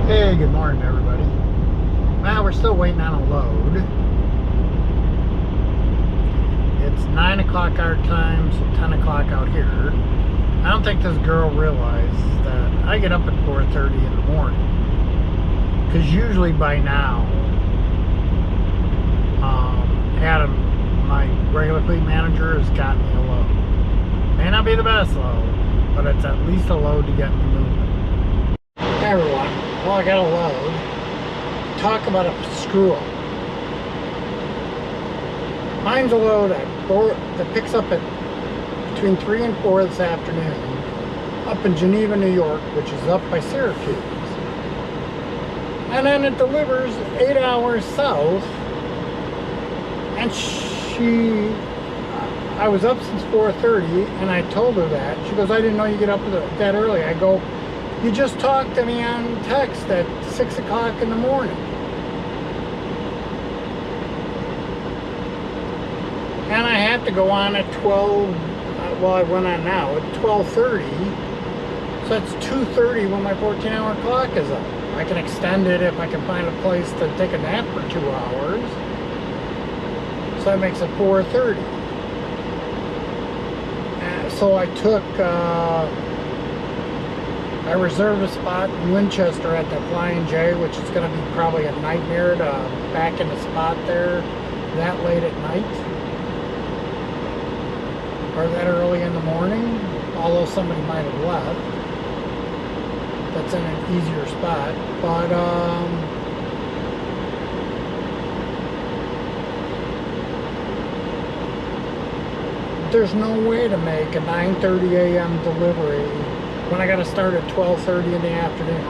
Hey, good morning everybody. Well, we're still waiting on a load. It's 9 o'clock our time, so 10 o'clock out here. I don't think this girl realized that I get up at 4:30 in the morning. Because usually by now, Adam, my regular fleet manager, has gotten me a load. May not be the best load, but it's at least a load to get me moving. Hey everyone. Well, I got a load. Talk about a screw up. Mine's a load that picks up at between 3 and 4 this afternoon up in Geneva, New York, which is up by Syracuse. And then it delivers 8 hours south. And I was up since 4:30 and I told her that. She goes, I didn't know you get up that early. I go, you just talked to me on text at 6 o'clock in the morning. And I had to go on at 12, well, I went on now at 12:30. So it's 2:30 when my 14-hour clock is up. I can extend it if I can find a place to take a nap for 2 hours. So that makes it 4:30. So I took, I reserved a spot in Winchester at the Flying J, which is going to be probably a nightmare to back in the spot there that late at night or that early in the morning, although somebody might have left. That's in an easier spot, but there's no way to make a 9:30 a.m. delivery when I got to start at 12:30 in the afternoon.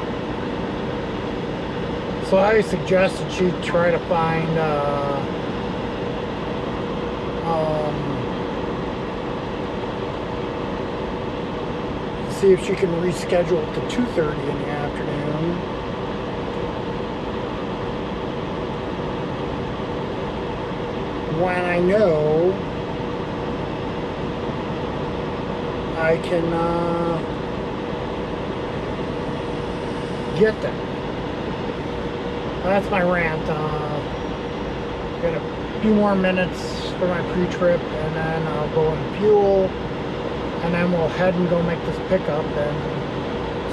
So I suggested she try to find see if she can reschedule it to 2:30 in the afternoon. When I know I can get that. That's my rant. Got a few more minutes for my pre-trip and then I'll go and fuel and then we'll head and go make this pickup and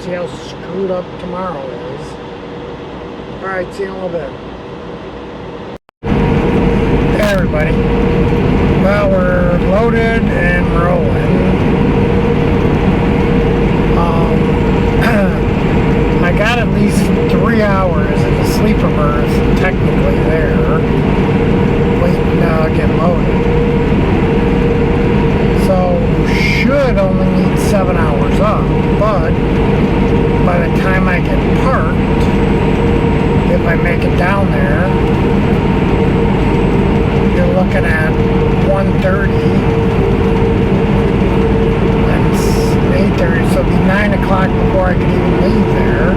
see how screwed up tomorrow is. Alright, see you in a little bit. Hey everybody. Well, we're loaded and rolling. I got at least 3 hours in the sleeper berth, technically there, waiting to get loaded. So, should only need 7 hours up, but by the time I get parked, if I make it down there, you're looking at 1:30. 8:30, so it'll be 9 o'clock before I can even leave there.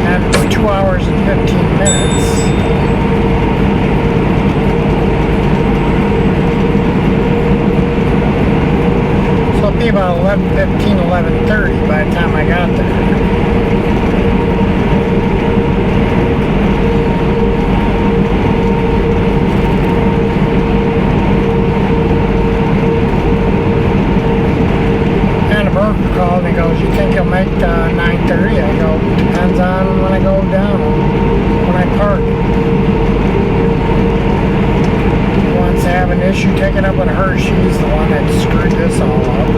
And it's 2 hours and 15 minutes. So it'll be about 11:15, 11:30 by the time I got there. Called and he goes, you think you'll make 9:30? I go, depends on when I go down, when I park. Once I have an issue taking up with her, she's the one that screwed this all up.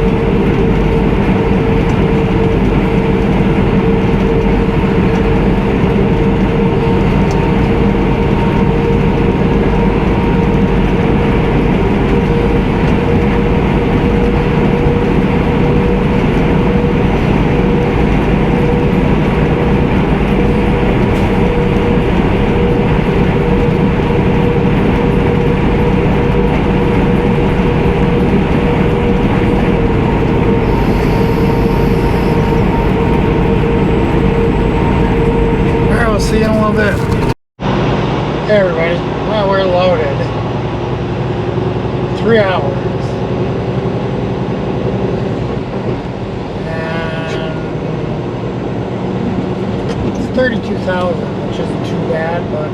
2000, which isn't too bad, but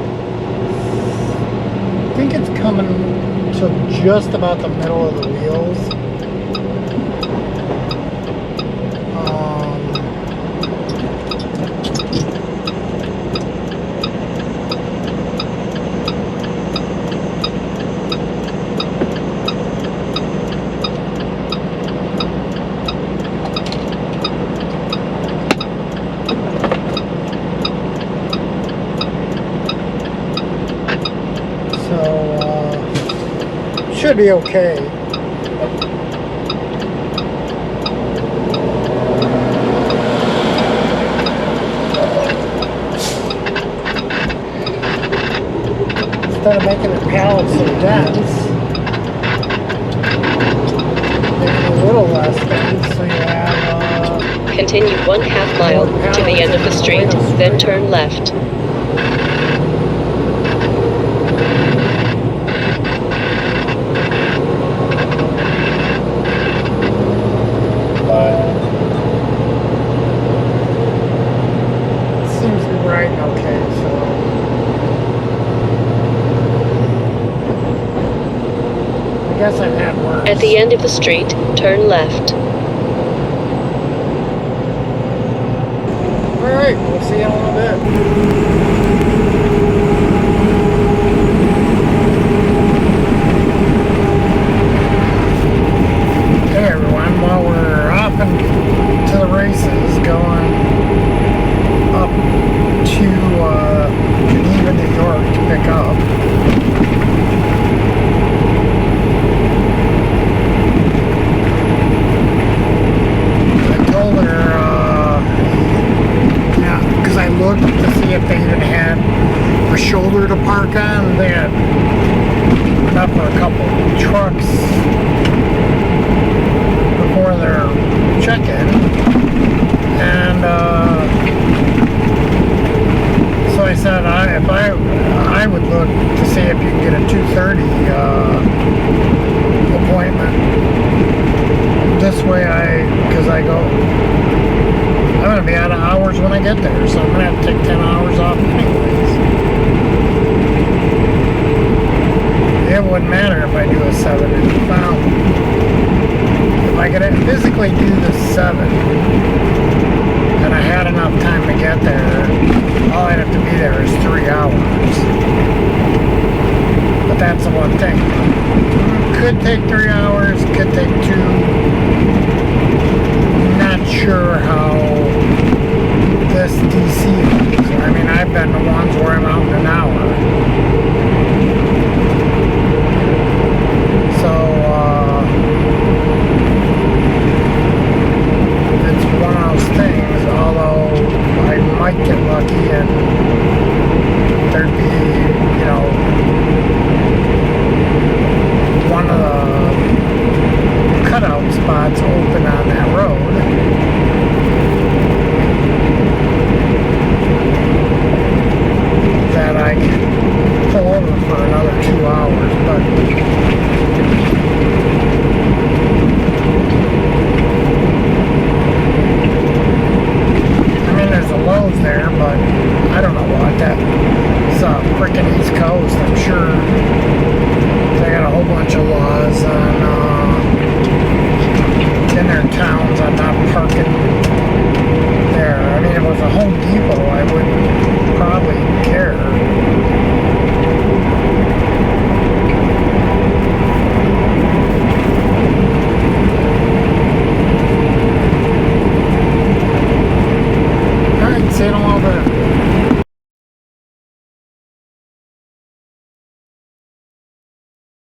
I think it's coming to just about the middle of the wheels. Should be okay. Instead of making the pallet so dense, make it a little less dense, so you have continue 1/2 mile to the end of the street, then turn left. I've had worse. At the end of the street, turn left. Alright, we'll see you in a little bit. Hey everyone, while we're off to the races, going up to Geneva, New York to pick up. I looked to see if they even had a shoulder to park on. They had enough for a couple trucks before their check-in, and so I said if I would look to see if you can get a 2:30 appointment. This way, because I go. I'm going to be out of hours when I get there, so I'm going to have to take 10 hours off anyways. It wouldn't matter if I do a 7 and found. If I could physically do the 7 and I had enough time to get there, all I'd have to be there is 3 hours. But that's the one thing. Could take 3 hours, could take 2. Not sure how this DC is. I mean, I've been the ones where I'm out in an hour. So, it's one of those things, although I might get lucky and there'd be, one of the cutout spots open on that road. That I could pull over for another 2 hours, but I mean there's a Lowe's there, but I don't know what it's frickin' East Coast. I'm sure they got a whole bunch of laws on in their towns on not parking there. I mean, if it was a Home Depot, I wouldn't probably care. Alright, see you in a little bit.